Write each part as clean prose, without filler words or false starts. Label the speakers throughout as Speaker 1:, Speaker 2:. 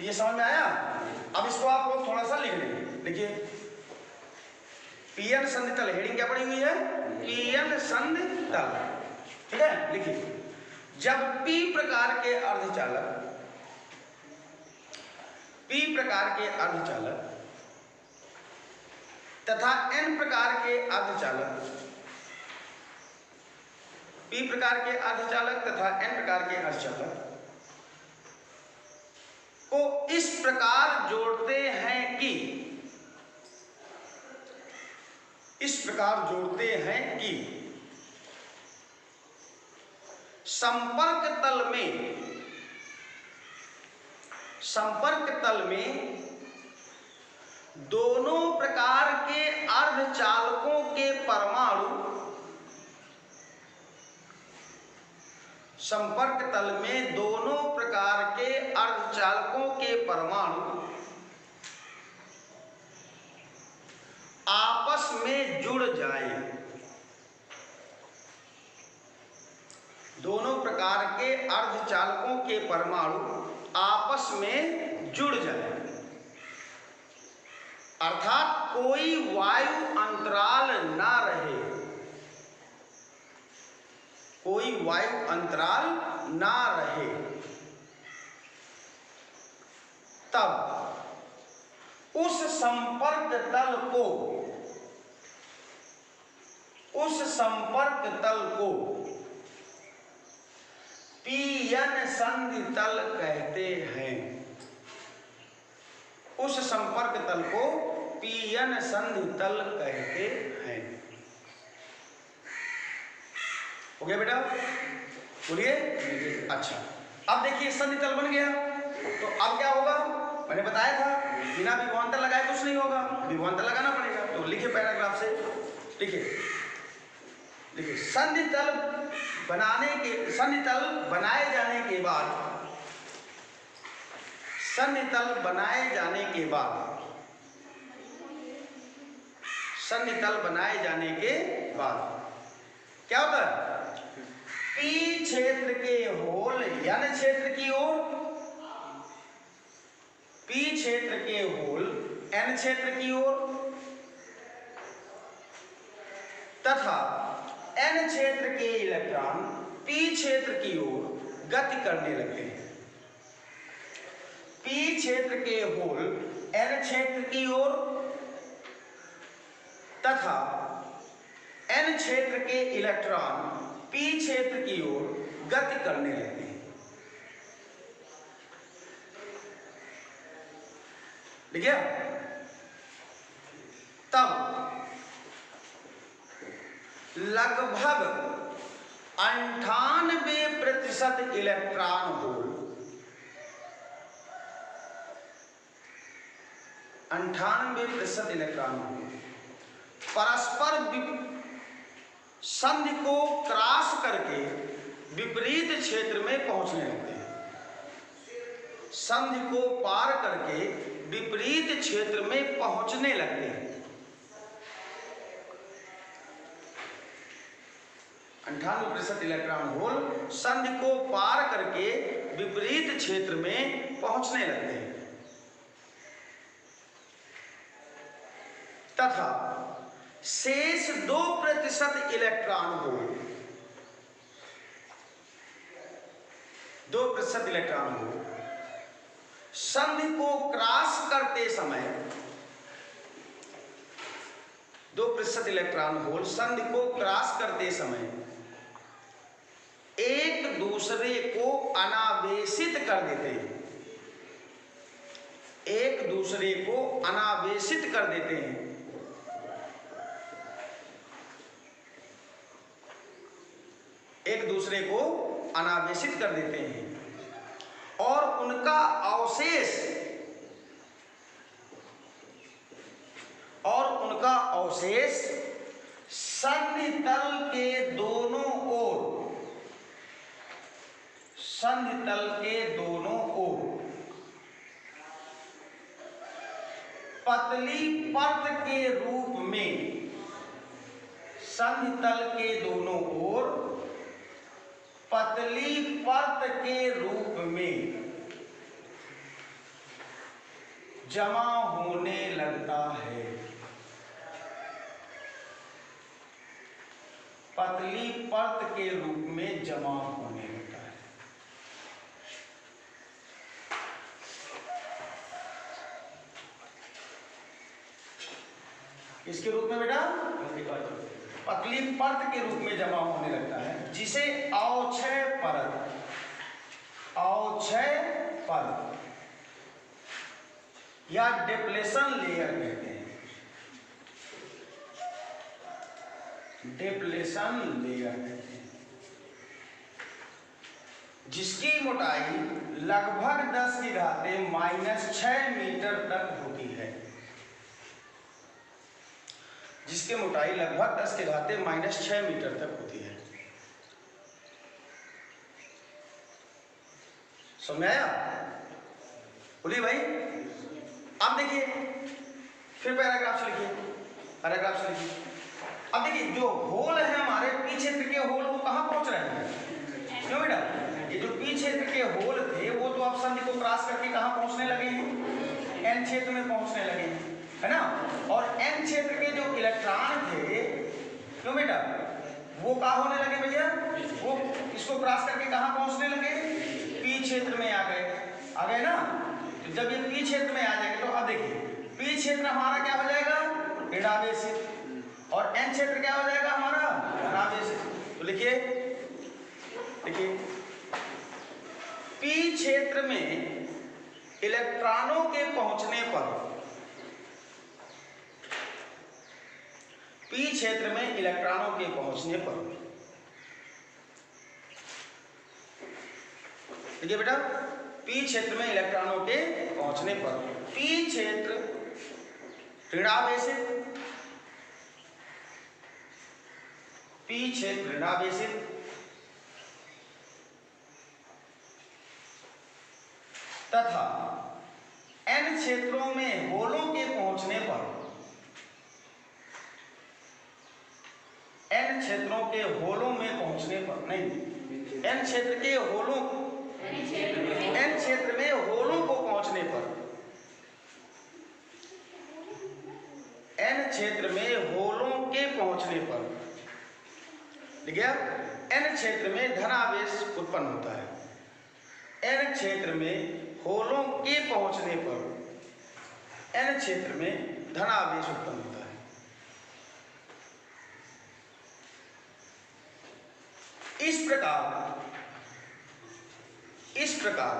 Speaker 1: ये समझ में आया? अब इसको आप लोग थोड़ा सा लिख लेंगे। देखिए पीएन संधि तल, हेडिंग क्या पड़ी हुई है? पीएन संधि तल। ठीक है, लिखिए जब पी प्रकार के अर्धचालक तथा एन प्रकार के अर्धचालक पी प्रकार के अर्धचालक तथा एन प्रकार के अर्धचालक को इस प्रकार जोड़ते हैं कि संपर्क तल में दोनों प्रकार के अर्धचालकों के परमाणु आपस में जुड़ जाएं। दोनों प्रकार के अर्धचालकों के परमाणु आपस में जुड़ जाएं, अर्थात कोई वायु अंतराल ना रहे, तब उस संपर्क तल को पीएन संधि तल कहते हैं। उस संपर्क तल को पीएन संधि तल कहते हैं। हो गया बेटा? बोलिए। अच्छा, अब देखिए संधि तल बन गया, तो अब क्या होगा? मैंने बताया था बिना विभवांतर लगाए कुछ नहीं होगा, विभवांतर लगाना पड़ेगा। तो लिखिए पैराग्राफ से, लिखिए संधि तल बनाए जाने के बाद क्या होता है? पी क्षेत्र के होल एन क्षेत्र की ओर, पी क्षेत्र के होल एन क्षेत्र की ओर तथा एन क्षेत्र के इलेक्ट्रॉन पी क्षेत्र की ओर गति करने लगते हैं। पी क्षेत्र के होल एन क्षेत्र की ओर तथा एन क्षेत्र के इलेक्ट्रॉन पी क्षेत्र की ओर गति करने लगते हैं। ठीक है? तब लगभग 98% इलेक्ट्रॉन होल, 98% इलेक्ट्रॉन होल परस्पर संधि को क्रॉस करके विपरीत क्षेत्र में पहुंचने लगते हैं। संधि को पार करके विपरीत क्षेत्र में पहुंचने लगते हैं। 98% इलेक्ट्रॉन होल संधि को पार करके विपरीत क्षेत्र में पहुंचने लगते हैं तथा शेष 2% इलेक्ट्रॉन होल, 2% इलेक्ट्रॉन होल संधि को क्रॉस करते समय, 2% इलेक्ट्रॉन होल संधि को क्रॉस करते समय एक दूसरे को अनावेशित कर देते हैं, एक दूसरे को अनावेशित कर देते हैं। एक दूसरे को अनावेशित कर देते हैं और उनका अवशेष संधि तल के दोनों ओर पतली परत के रूप में, संधि तल के दोनों ओर पतली परत के रूप में जमा होने लगता है, पतली परत के रूप में जमा होने लगता है। किसके रूप में बेटा? पतली परत के रूप में जमा होने लगता है, जिसे अवक्षय परत, अवक्षय परत या डिप्लेशन लेयर कहते हैं। डिप्लेशन लेयर कहते हैं, जिसकी मोटाई लगभग 10 की घाते -6 मीटर तक होती है। जिसकी मोटाई लगभग 10 के घाते -6 मीटर तक होती है। समझ आया? बोलिए भाई। अब देखिए फिर पैराग्राफ से लिखिए, पैराग्राफ से लिखिए। अब देखिए जो होल है हमारे पी क्षेत्र के होल, वो कहाँ पहुंच रहे हैं? क्यों बेटा? ये जो पी क्षेत्र के होल थे वो तो अब संधि को क्रॉस करके कहाँ पहुंचने लगे हैं? एन क्षेत्र में पहुंचने लगे हैं, है ना। और एन क्षेत्र के जो इलेक्ट्रॉन थे, क्यों बेटा, वो कहाँ होने लगे भैया? वो इसको क्रॉस करके कहाँ पहुंचने लगे? पी क्षेत्र में आ गए ना। तो जब ये पी क्षेत्र में आ जाएंगे तो अब देखिए पी क्षेत्र हमारा क्या हो जाएगा? ऋणावेशित। और एन क्षेत्र क्या हो जाएगा हमारा? धनावेशित। तो लिखिए, देखिए पी क्षेत्र में इलेक्ट्रॉनों के पहुंचने पर, पी क्षेत्र में इलेक्ट्रॉनों के पहुंचने पर, देखिए बेटा, पी क्षेत्र में इलेक्ट्रॉनों के पहुंचने पर पी क्षेत्र ऋणावेशित, पी क्षेत्र ऋणावेशित तथा एन क्षेत्रों में होलों के पहुंचने पर, एन क्षेत्रों के होलों में पहुंचने पर, नहीं, एन क्षेत्र के होलों, एन क्षेत्र में होलों को पहुंचने पर, एन क्षेत्र में होलों के पहुंचने पर, ठीक है, एन क्षेत्र में धनावेश उत्पन्न होता है। एन क्षेत्र में होलों के पहुंचने पर एन क्षेत्र में धनावेश उत्पन्न होता है। इस प्रकार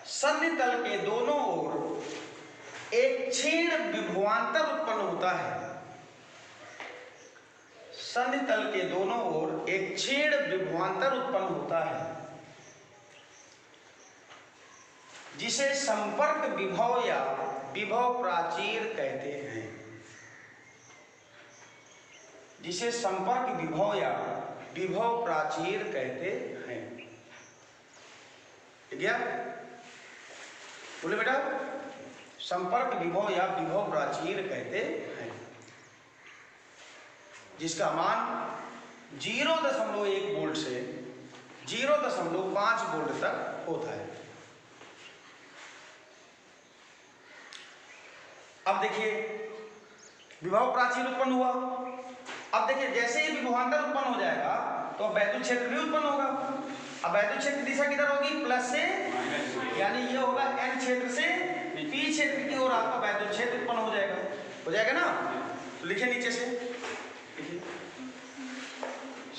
Speaker 1: संधि तल के दोनों ओर एक क्षीण विभवांतर उत्पन्न होता है। संधि तल के दोनों ओर एक क्षीण विभवांतर उत्पन्न होता है, जिसे संपर्क विभव या विभव प्राचीर कहते हैं। जिसे संपर्क विभव या विभव प्राचीर कहते हैं। ठीक है, बोले बेटा, संपर्क विभव या विभव प्राचीर कहते हैं, जिसका मान 0.1 वोल्ट से 0.5 वोल्ट तक होता है। अब देखिए विभव प्राचीर उत्पन्न हुआ। अब देखिए जैसे ही विभवांतर उत्पन्न हो जाएगा तो वैद्युत क्षेत्र भी उत्पन्न होगा। अब वैद्युत क्षेत्र दिशा किधर होगी? प्लस से, यानी ये होगा एन क्षेत्र से पी क्षेत्र की ओर आपका वैद्युत क्षेत्र उत्पन्न हो जाएगा ना। तो लिखिए नीचे से, लिखिए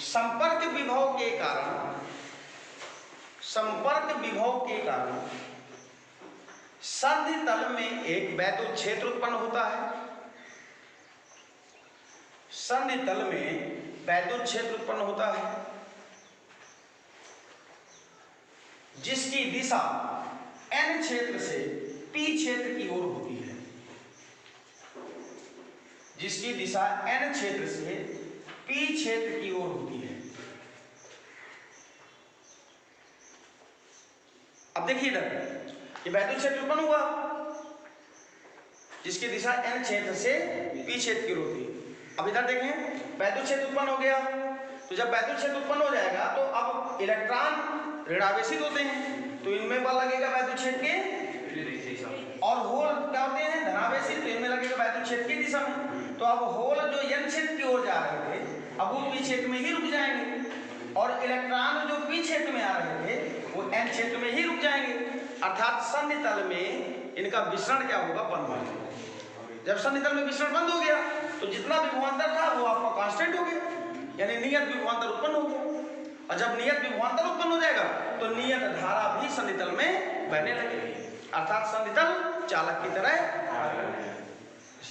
Speaker 1: संपर्क विभव के कारण, संपर्क विभव के कारण संधि तल में एक वैद्युत क्षेत्र उत्पन्न होता है। संधि तल में वैद्युत क्षेत्र उत्पन्न होता है जिसकी दिशा एन क्षेत्र से पी क्षेत्र की ओर होती है। जिसकी दिशा एन क्षेत्र से पी क्षेत्र की ओर होती है। अब देखिए इधर ये वैद्युत क्षेत्र उत्पन्न हुआ जिसकी दिशा एन क्षेत्र से पी क्षेत्र की ओर होती है। अब इधर देखें वैद्युत क्षेत्र उत्पन्न हो गया। तो जब वैद्युत क्षेत्र उत्पन्न हो जाएगा तो अब इलेक्ट्रॉन ऋणावेशित होते हैं, तो इनमें बल लगेगा वैद्युत क्षेत्र के अब होल क्या होते हैं धनावेशी, तो इनमें लगेगा वैद्युत क्षेत्र की दिशा में। तो अब होल जो एन क्षेत्र की ओर जा रहे थे अब वो पी क्षेत्र में ही रुक जाएंगे, और इलेक्ट्रॉन जो पी क्षेत्र में आ रहे थे वो एन क्षेत्र में ही रुक जाएंगे। अर्थात संधि तल में इनका विसरण क्या होगा, बंद हो जाएगा। जब संधि तल में विसरण बंद हो गया तो जितना विभवांतर था वो आपका कांस्टेंट हो गया, यानी नियत विभवांतर उत्पन्न हो गया। और जब नियत विभवांतर उत्पन्न हो जाएगा तो नियत धारा भी संधि तल में बहने लगेगी, अर्थात संधि तल चालक की तरह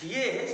Speaker 1: ये है।